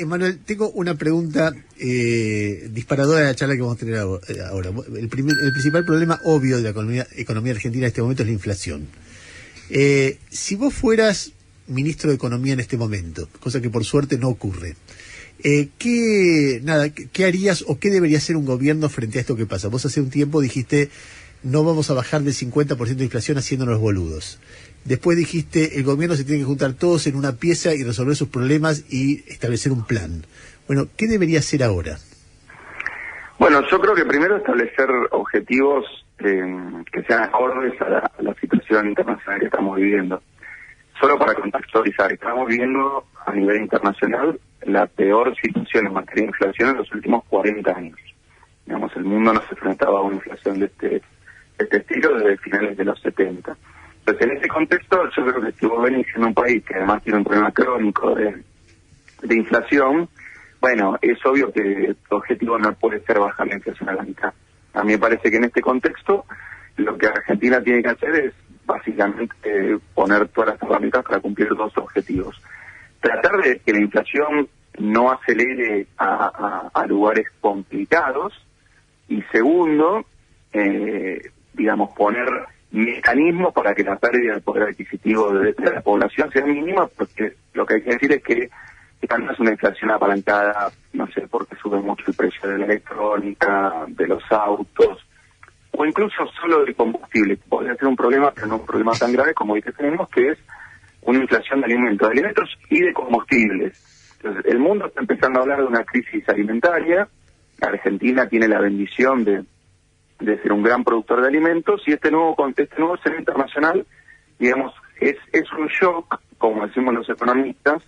Emanuel, tengo una pregunta disparadora de la charla que vamos a tener ahora. El principal problema obvio de la economía argentina en este momento es la inflación. Si vos fueras ministro de Economía en este momento, cosa que por suerte no ocurre, ¿qué harías o qué debería hacer un gobierno frente a esto que pasa? Vos hace un tiempo dijiste, no vamos a bajar del 50% de inflación haciéndonos boludos. Después dijiste, el gobierno se tiene que juntar todos en una pieza y resolver sus problemas y establecer un plan. Bueno, ¿qué debería hacer ahora? Bueno, yo creo que primero establecer objetivos que sean acordes a la situación internacional que estamos viviendo. Solo para contextualizar, estamos viviendo a nivel internacional la peor situación en materia de inflación en los últimos 40 años. Digamos, el mundo no se enfrentaba a una inflación de este estilo desde finales de los 70. Entonces, en ese contexto, yo creo que si vos venís en un país que además tiene un problema crónico de inflación, bueno, es obvio que tu objetivo no puede ser bajar la inflación a la mitad. A mí me parece que en este contexto, lo que Argentina tiene que hacer es básicamente poner todas las herramientas para cumplir dos objetivos. Tratar de que la inflación no acelere a lugares complicados y segundo, poner mecanismos para que la pérdida del poder adquisitivo de la población sea mínima, porque lo que hay que decir es que esta no es una inflación apalancada, no sé, porque sube mucho el precio de la electrónica, de los autos, o incluso solo de combustible. Podría ser un problema, pero no un problema tan grave como el que tenemos, que es una inflación de alimentos y de combustibles. Entonces, el mundo está empezando a hablar de una crisis alimentaria. Argentina tiene la bendición de ser un gran productor de alimentos, y este nuevo escenario internacional, digamos, es un shock, como decimos los economistas,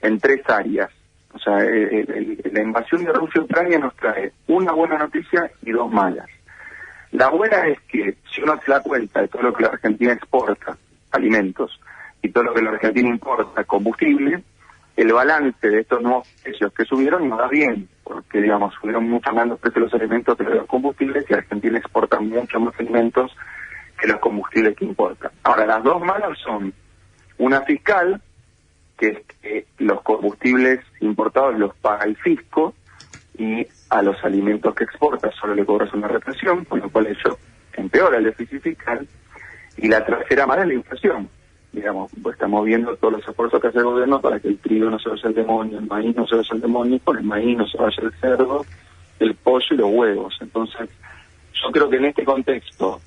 en tres áreas. O sea, la invasión de Rusia a Ucrania nos trae una buena noticia y dos malas. La buena es que, si uno se da cuenta de todo lo que la Argentina exporta, alimentos, y todo lo que la Argentina importa, combustible, el balance de estos nuevos precios que subieron no da bien, porque, digamos, subieron mucho más los precios de los alimentos que los combustibles, y Argentina exporta mucho más alimentos que los combustibles que importa. Ahora, las dos malas son una fiscal, que es que los combustibles importados los paga el fisco, y a los alimentos que exporta solo le cobras una represión, con lo cual eso empeora el déficit fiscal. Y la tercera mala es la inflación. Digamos, pues estamos viendo todos los esfuerzos que hace el gobierno para que el trigo no se vaya al demonio, el maíz no se vaya al demonio, con el maíz no se vaya el cerdo, el pollo y los huevos. Entonces, yo creo que en este contexto,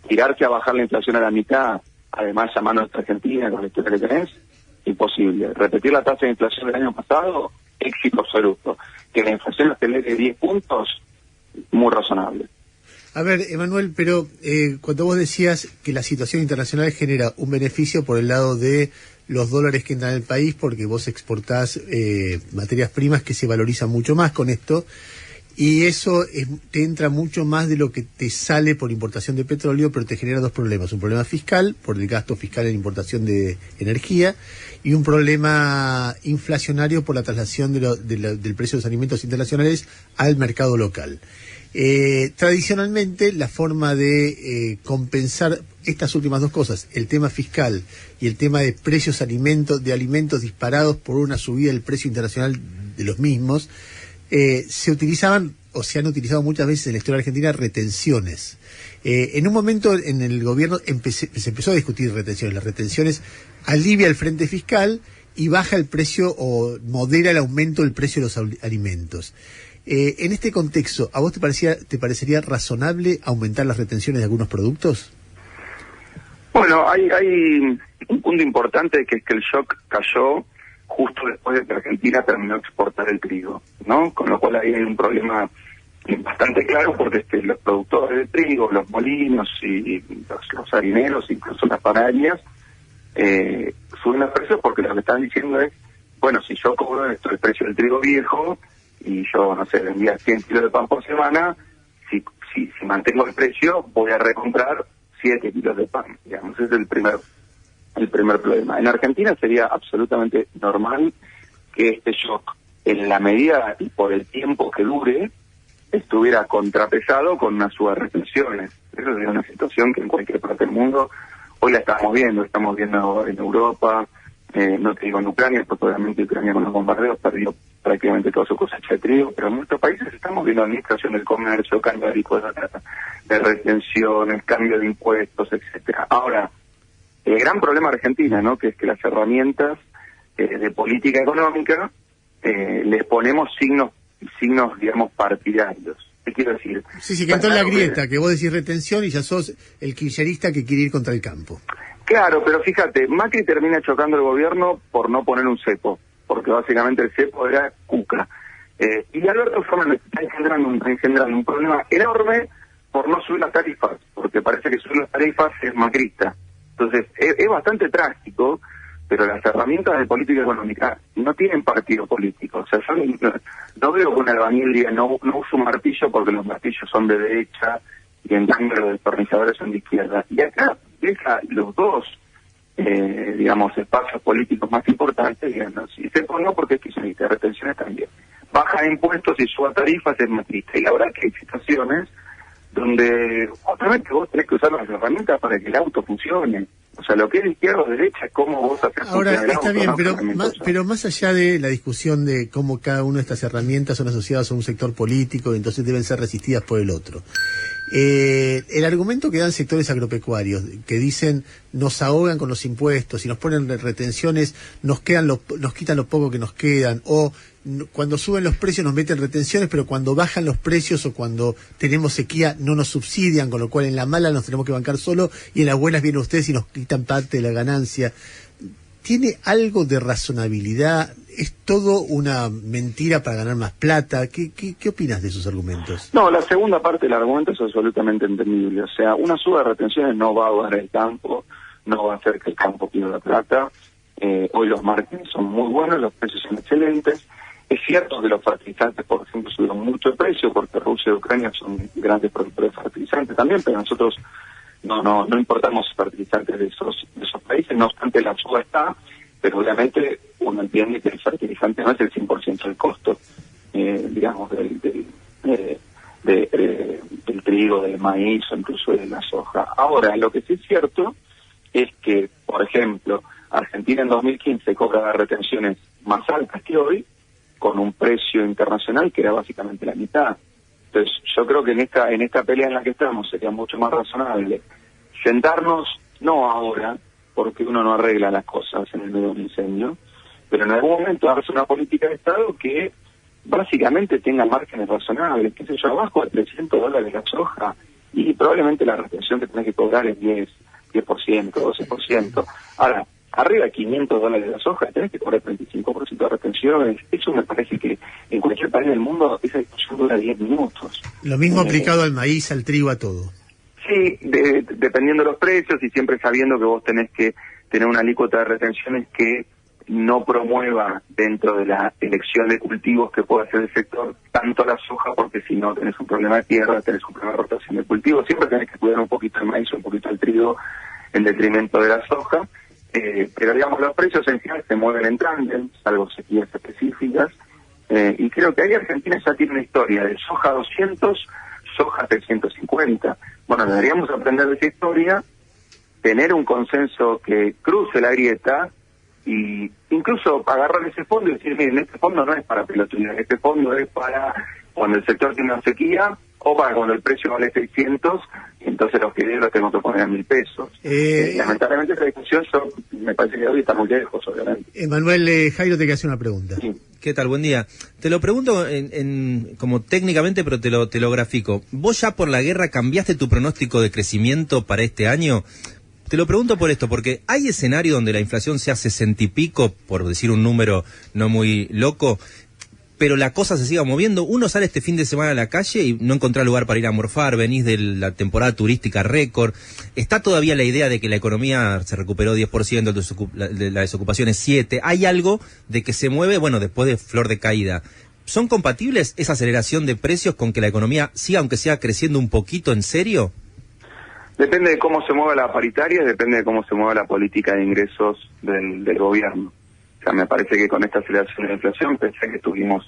tirarse a bajar la inflación a la mitad, además llamando a nuestra Argentina con la historia que tenés, imposible. Repetir la tasa de inflación del año pasado, éxito absoluto. Que la inflación acelere 10 puntos, muy razonable. A ver, Emanuel, pero cuando vos decías que la situación internacional genera un beneficio por el lado de los dólares que entran al país, porque vos exportás materias primas que se valorizan mucho más con esto, y eso te entra mucho más de lo que te sale por importación de petróleo, pero te genera dos problemas. Un problema fiscal, por el gasto fiscal en importación de energía, y un problema inflacionario por la traslación del precio de los alimentos internacionales al mercado local. Tradicionalmente, la forma de compensar estas últimas dos cosas, el tema fiscal y el tema de precios de alimentos disparados por una subida del precio internacional de los mismos, se utilizaban o se han utilizado muchas veces en la historia argentina retenciones. En un momento en el gobierno se empezó a discutir retenciones. Las retenciones alivia el frente fiscal y baja el precio o modera el aumento del precio de los alimentos. En este contexto, ¿a vos te parecería razonable aumentar las retenciones de algunos productos? Bueno, hay un punto importante, que es que el shock cayó justo después de que Argentina terminó de exportar el trigo, ¿no? Con lo cual ahí hay un problema bastante claro, porque los productores de trigo, los molinos y los harineros, incluso las panaderías, suben los precios porque lo que están diciendo es, bueno, si yo cobro esto, el precio del trigo viejo, y yo, no sé, vendía 100 kilos de pan por semana, si mantengo el precio, voy a recomprar 7 kilos de pan. Digamos, ese es el primer problema. En Argentina sería absolutamente normal que este shock, en la medida y por el tiempo que dure, estuviera contrapesado con una suba de retenciones. Eso sería una situación que en cualquier parte del mundo hoy la estamos viendo en Europa, no te digo en Ucrania, porque obviamente Ucrania con los bombardeos perdió prácticamente toda su cosecha de trigo, pero en muchos países estamos viendo administración del comercio, cambio de alícuotas, de retenciones, cambio de impuestos, etcétera. Ahora, el gran problema de Argentina, ¿no?, que es que las herramientas de política económica les ponemos signos, digamos, partidarios. ¿Qué quiero decir? Sí, que entró en la grieta, que vos decís retención y ya sos el kirchnerista que quiere ir contra el campo. Claro, pero fíjate, Macri termina chocando el gobierno por no poner un cepo, porque básicamente el cepo era Cuca. Y Alberto Fernández está engendrando un problema enorme por no subir las tarifas, porque parece que subir las tarifas es macrista. Entonces, es bastante trágico, pero las herramientas de política económica no tienen partido político. O sea, yo no veo que un albañil diga no uso un martillo porque los martillos son de derecha y en cambio los destornilladores son de izquierda. Y acá deja los dos, digamos, espacios políticos más importantes, digamos, y se pone porque es kirchnerista, retenciones también. Baja impuestos y suba tarifas es macrista. Y la verdad que hay situaciones donde obviamente vos tenés que usar las herramientas para que el auto funcione. O sea, lo que es izquierda o derecha es cómo vos haces ahora funcionar el está auto, bien, ¿no? pero más allá de la discusión de cómo cada una de estas herramientas son asociadas a un sector político y entonces deben ser resistidas por el otro, el argumento que dan sectores agropecuarios que dicen nos ahogan con los impuestos y nos ponen retenciones, nos quitan lo poco que nos quedan, o cuando suben los precios nos meten retenciones, pero cuando bajan los precios o cuando tenemos sequía no nos subsidian, con lo cual en la mala nos tenemos que bancar solo y en las buenas vienen ustedes y nos quitan parte de la ganancia. ¿Tiene algo de razonabilidad? ¿Es todo una mentira para ganar más plata? ¿Qué opinas de esos argumentos? No, la segunda parte del argumento es absolutamente entendible. O sea, una suba de retenciones no va a ahogar el campo, no va a hacer que el campo pierda plata. Hoy los márgenes son muy buenos, los precios son excelentes. Es cierto que los fertilizantes, por ejemplo, subieron mucho de precio porque Rusia y Ucrania son grandes productores de fertilizantes también, pero nosotros no importamos fertilizantes de esos países, no obstante la suba está, pero obviamente uno entiende que el fertilizante no es el 100% del costo, digamos, del trigo, del maíz o incluso de la soja. Ahora, lo que sí es cierto es que, por ejemplo, Argentina en 2015 cobra retenciones más altas que hoy, con un precio internacional que era básicamente la mitad. Entonces, yo creo que en esta pelea en la que estamos sería mucho más razonable sentarnos, no ahora, porque uno no arregla las cosas en el medio de un incendio, pero en algún momento darse una política de Estado que básicamente tenga márgenes razonables, qué sé yo, abajo de $300 la soja, y probablemente la retención que tenés que cobrar es 10%, 12%. Ahora, arriba de $500 la soja, tenés que cobrar 35% de retenciones. Eso me parece que en cualquier país del mundo esa discusión dura 10 minutos. Lo mismo aplicado al maíz, al trigo, a todo. Sí, dependiendo de los precios y siempre sabiendo que vos tenés que tener una alícuota de retenciones que no promueva dentro de la elección de cultivos que pueda hacer el sector tanto la soja, porque si no tenés un problema de tierra, tenés un problema de rotación de cultivos. Siempre tenés que cuidar un poquito el maíz, un poquito el trigo en detrimento de la soja. Pero digamos, los precios en general se mueven en tándem, salvo sequías específicas, y creo que ahí Argentina ya tiene una historia de soja 200, soja 350. Bueno, deberíamos aprender de esa historia, tener un consenso que cruce la grieta y incluso agarrar ese fondo y decir, miren, este fondo no es para pelotudear, este fondo es para cuando el sector tiene una sequía o para cuando el precio vale 600, entonces los fideos los tenemos que poner a 1.000 pesos. Lamentablemente esa discusión me parece que hoy está muy lejos, obviamente. Manuel, Jairo te quiere hacer una pregunta. Sí. ¿Qué tal? Buen día. Te lo pregunto como técnicamente, pero te lo grafico. ¿Vos ya por la guerra cambiaste tu pronóstico de crecimiento para este año? Te lo pregunto por esto, porque hay escenario donde la inflación sea 60 y pico, por decir un número no muy loco, pero la cosa se siga moviendo. Uno sale este fin de semana a la calle y no encontrá lugar para ir a morfar, venís de la temporada turística récord. Está todavía la idea de que la economía se recuperó 10%, la desocupación es 7%. Hay algo de que se mueve, bueno, después de flor de caída. ¿Son compatibles esa aceleración de precios con que la economía siga, aunque sea creciendo un poquito, en serio? Depende de cómo se mueva la paritaria, depende de cómo se mueva la política de ingresos del gobierno. O sea, me parece que con esta aceleración de la inflación, pensé que tuvimos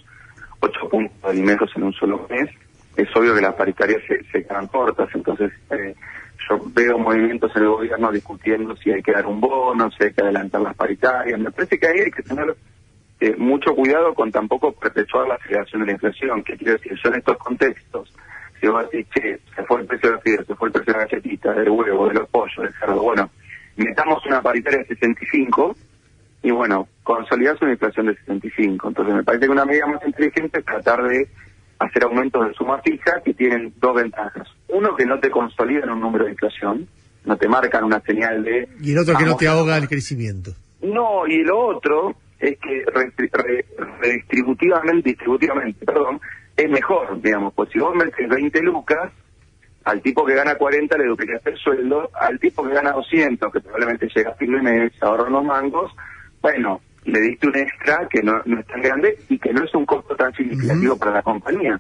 8 puntos de alimentos en un solo mes. Es obvio que las paritarias se quedan cortas, entonces yo veo movimientos en el gobierno discutiendo si hay que dar un bono, si hay que adelantar las paritarias. Me parece que ahí hay que tener mucho cuidado con tampoco perpetuar la aceleración de la inflación. ¿Qué quiero decir? Yo en estos contextos, si vos decís, che, se fue el precio de los fideos, se fue el precio de la galletita, del huevo, de los pollos, del cerdo, bueno, metamos una paritaria de 65 y bueno, consolidarse una inflación de 65. Entonces me parece que una medida más inteligente es tratar de hacer aumentos de suma fija que tienen dos ventajas. Uno, que no te consolidan un número de inflación, no te marcan una señal de... Y el otro, que no te ahoga el crecimiento. No, y lo otro es que distributivamente, es mejor, digamos, pues si vos metes 20 lucas, al tipo que gana 40 le duplicas el sueldo, al tipo que gana 200, que probablemente llega a fin de mes, ahorra unos mangos, bueno, le diste un extra que no es tan grande y que no es un costo tan significativo para la compañía.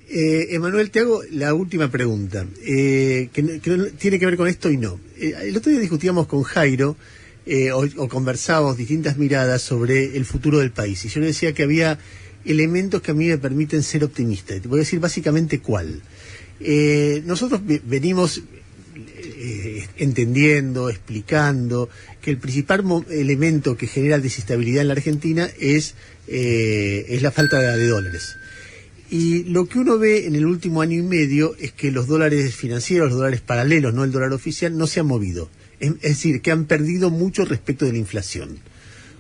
Emanuel, te hago la última pregunta, que no tiene que ver con esto y no. El otro día discutíamos con Jairo, o conversábamos distintas miradas sobre el futuro del país, y yo le decía que había elementos que a mí me permiten ser optimista. Te voy a decir básicamente cuál. Nosotros venimos entendiendo, explicando que el principal elemento que genera desestabilidad en la Argentina es la falta de dólares. Y lo que uno ve en el último año y medio es que los dólares financieros, los dólares paralelos, no el dólar oficial, no se han movido. Es decir, que han perdido mucho respecto de la inflación.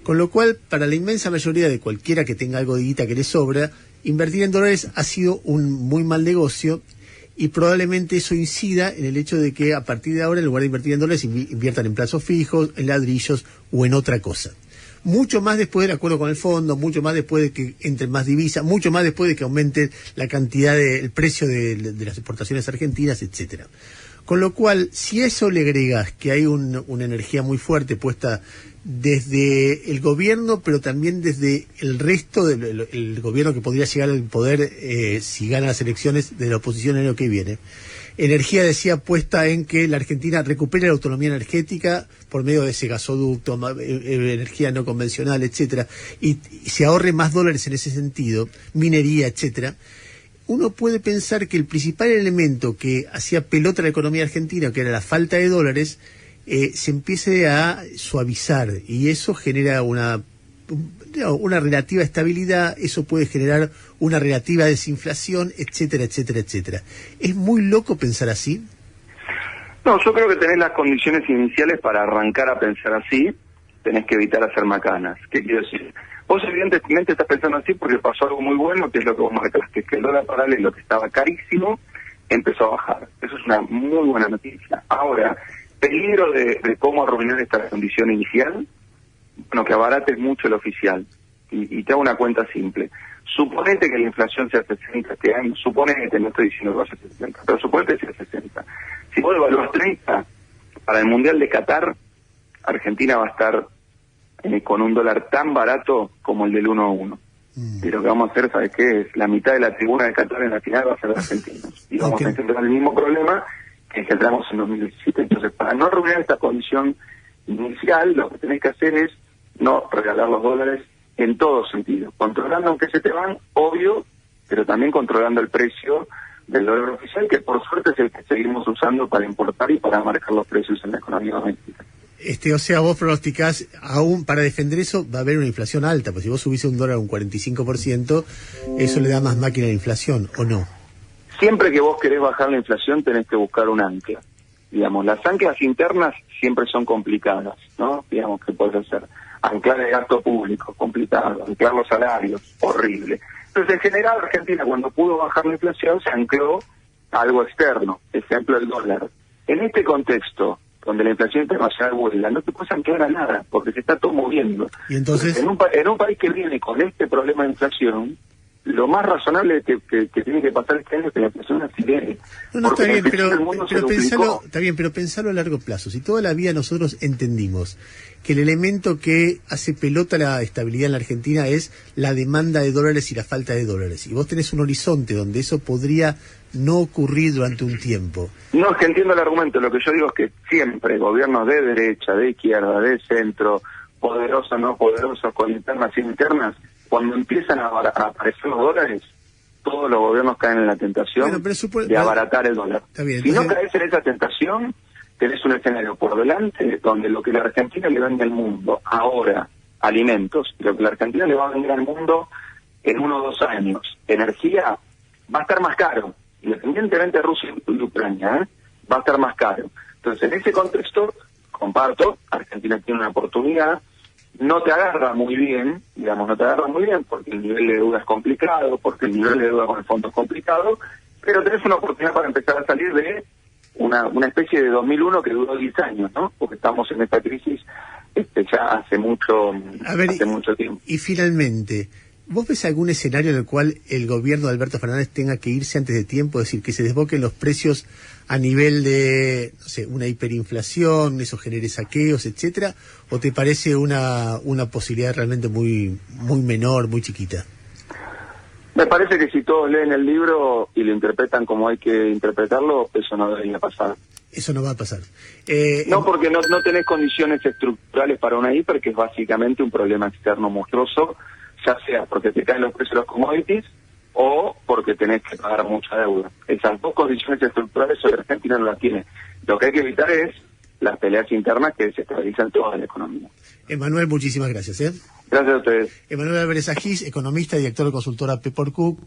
Con lo cual, para la inmensa mayoría de cualquiera que tenga algo de guita que le sobra, invertir en dólares ha sido un muy mal negocio, y probablemente eso incida en el hecho de que a partir de ahora, en lugar de invertir en dólares, inviertan en plazos fijos, en ladrillos o en otra cosa. Mucho más después del acuerdo con el fondo, mucho más después de que entren más divisas, mucho más después de que aumente la cantidad el precio de las exportaciones argentinas, etcétera. Con lo cual, si a eso le agregas que hay una energía muy fuerte puesta desde el gobierno, pero también desde el resto del gobierno que podría llegar al poder si gana las elecciones de la oposición el año que viene. Energía, decía, puesta en que la Argentina recupere la autonomía energética por medio de ese gasoducto, energía no convencional, etcétera, y se ahorre más dólares en ese sentido, minería, etcétera. Uno puede pensar que el principal elemento que hacía pelota a la economía argentina, que era la falta de dólares, se empiece a suavizar, y eso genera una relativa estabilidad, eso puede generar una relativa desinflación, etcétera, etcétera, etcétera. ¿Es muy loco pensar así? No, yo creo que tenés las condiciones iniciales para arrancar a pensar así, tenés que evitar hacer macanas. ¿Qué quiero decir? Vos evidentemente estás pensando así porque pasó algo muy bueno, que es lo que vos marcaste, que el dólar paralelo, que estaba carísimo, empezó a bajar. Eso es una muy buena noticia. Ahora, peligro de cómo arruinar esta condición inicial, bueno, que abarates mucho el oficial. Y te hago una cuenta simple. Suponete que la inflación sea 60 este año, suponete, no estoy diciendo que vaya a 60, pero suponete que sea 60. Si vos evalúas 30, para el Mundial de Qatar, Argentina va a estar con un dólar tan barato como el del 1-1. Y lo que vamos a hacer, ¿sabes qué? Es la mitad de la tribuna de Qatar en la final va a ser de argentinos. Y vamos a enfrentar el mismo problema que encontramos en 2017. Entonces, para no arruinar esta condición inicial, lo que tenés que hacer es no regalar los dólares en todo sentido. Controlando aunque se te van, obvio, pero también controlando el precio del dólar oficial, que por suerte es el que seguimos usando para importar y para marcar los precios en la economía doméstica. O sea, vos pronosticás, aún para defender eso, va a haber una inflación alta, pues si vos subís un dólar un 45%, eso le da más máquina a la inflación, ¿o no? Siempre que vos querés bajar la inflación tenés que buscar un ancla. Digamos, las anclas internas siempre son complicadas, ¿no? Digamos, que podés hacer anclar el gasto público, complicado, anclar los salarios, horrible. Entonces, en general, Argentina, cuando pudo bajar la inflación, se ancló a algo externo, ejemplo, el dólar. En este contexto, donde la inflación internacional vuela, no te puedes anclar a nada, porque se está todo moviendo. Y entonces, en un país que viene con este problema de inflación, lo más razonable que tiene que pasar este año es que la inflación acelere. No, está bien, pero pensalo a largo plazo. Si toda la vida nosotros entendimos que el elemento que hace pelota la estabilidad en la Argentina es la demanda de dólares y la falta de dólares, y vos tenés un horizonte donde eso podría no ocurrir durante un tiempo. No, es que entiendo el argumento. Lo que yo digo es que siempre gobiernos de derecha, de izquierda, de centro, poderosos, no poderosos, con internas y internas, cuando empiezan a aparecer los dólares, todos los gobiernos caen en la tentación de abaratar el dólar. Bien, si no caes en esa tentación, tenés un escenario por delante donde lo que la Argentina le vende al mundo ahora alimentos, lo que la Argentina le va a vender al mundo en 1 o 2 años, energía, va a estar más caro, independientemente de Rusia y Ucrania, va a estar más caro. Entonces, en ese contexto, comparto, Argentina tiene una oportunidad, no te agarra muy bien, porque el nivel de deuda es complicado, porque el nivel de deuda con el fondo es complicado, pero tenés una oportunidad para empezar a salir de una especie de 2001 que duró 10 años, ¿no? Porque estamos en esta crisis ya hace mucho tiempo. Y finalmente, ¿vos ves algún escenario en el cual el gobierno de Alberto Fernández tenga que irse antes de tiempo? Es decir, que se desboquen los precios a nivel de, no sé, una hiperinflación, eso genere saqueos, etcétera, ¿o te parece una posibilidad realmente muy menor, muy chiquita? Me parece que si todos leen el libro y lo interpretan como hay que interpretarlo, eso no debería pasar. Eso no va a pasar. No, porque no tenés condiciones estructurales para una hiper, que es básicamente un problema externo monstruoso, ya sea porque te caen los precios de los commodities o porque tenés que pagar mucha deuda. Esas dos condiciones estructurales hoy Argentina no las tiene. Lo que hay que evitar es las peleas internas que desestabilizan toda la economía. Emanuel, muchísimas gracias. Gracias a ustedes. Emanuel Álvarez Agis, economista y director de consultora P4Q.